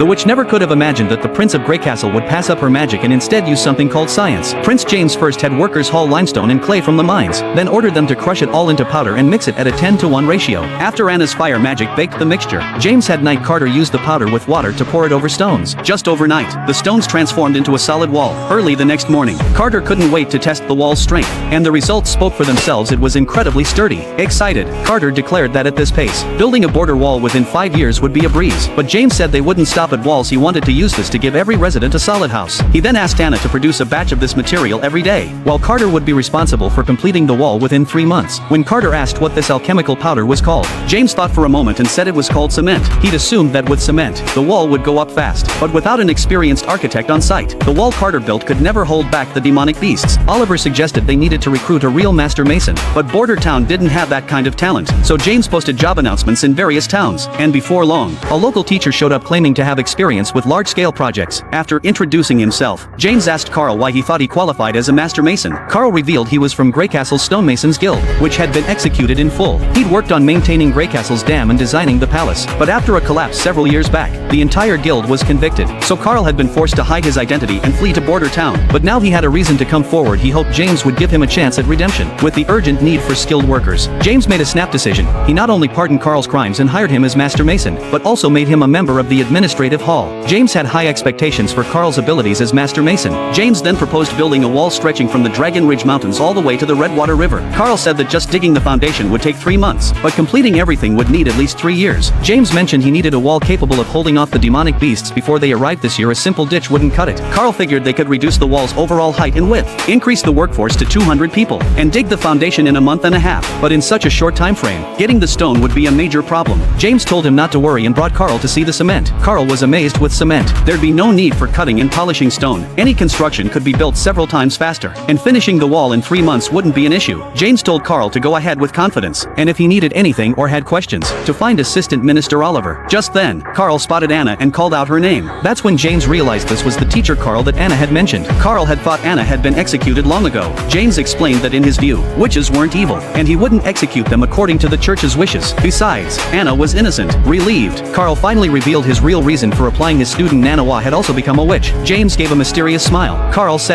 The witch never could have imagined that the Prince of Greycastle would pass up her magic and instead use something called science. Prince James first had workers haul limestone and clay from the mines, then ordered them to crush it all into powder and mix it at a 10-to-1 ratio. After Anna's fire magic baked the mixture, James had Knight Carter use the powder with water to pour it over stones. Just overnight, the stones transformed into a solid wall. Early the next morning, Carter couldn't wait to test the wall's strength, and the results spoke for themselves. It was incredibly sturdy. Excited, Carter declared that at this pace, building a border wall within 5 years would be a breeze. But James said they wouldn't stop at walls. He wanted to use this to give every resident a solid house. He then asked Anna to produce a batch of this material every day, while Carter would be responsible for completing the wall within 3 months. When Carter asked what this alchemical powder was called, James thought for a moment and said it was called cement. He'd assumed that with cement, the wall would go up fast, but without an experienced architect on site, the wall Carter built could never hold back the demonic beasts. Oliver suggested they needed to recruit a real master mason, but Border Town didn't have that kind of talent, so James posted job announcements in various towns, and before long, a local teacher showed up claiming to have experience with large-scale projects. After introducing himself, James asked Carl why he thought he qualified as a master mason. Carl revealed he was from Greycastle's Stonemasons Guild, which had been executed in full. He'd worked on maintaining Greycastle's dam and designing the palace, but after a collapse several years back, the entire guild was convicted, so Carl had been forced to hide his identity and flee to Border Town. But now he had a reason to come forward. He hoped James would give him a chance at redemption. With the urgent need for skilled workers, James made a snap decision. He not only pardoned Carl's crimes and hired him as master mason, but also made him a member of the administrative hall. James had high expectations for Carl's abilities as master mason. James then proposed building a wall stretching from the Dragon Ridge Mountains all the way to the Redwater River. Carl said that just digging the foundation would take 3 months, but completing everything would need at least 3 years. James mentioned he needed a wall capable of holding off the demonic beasts before they arrived this year. A simple ditch wouldn't cut it. Carl figured they could reduce the wall's overall height and width, increase the workforce to 200 people, and dig the foundation in a month and a half. But in such a short time frame, getting the stone would be a major problem. James told him not to worry and brought Carl to see the cement. Carl was amazed with cement. There'd be no need for cutting and polishing stone. Any construction could be built several times faster, and finishing the wall in 3 months wouldn't be an issue. James told Carl to go ahead with confidence, and if he needed anything or had questions, to find Assistant Minister Oliver. Just then, Carl spotted Anna and called out her name. That's when James realized this was the teacher Carl that Anna had mentioned. Carl had thought Anna had been executed long ago. James explained that in his view, witches weren't evil, and he wouldn't execute them according to the church's wishes. Besides, Anna was innocent. Relieved, Carl finally revealed his real reason for applying his student Nanawa had also become a witch. James gave a mysterious smile. Carl said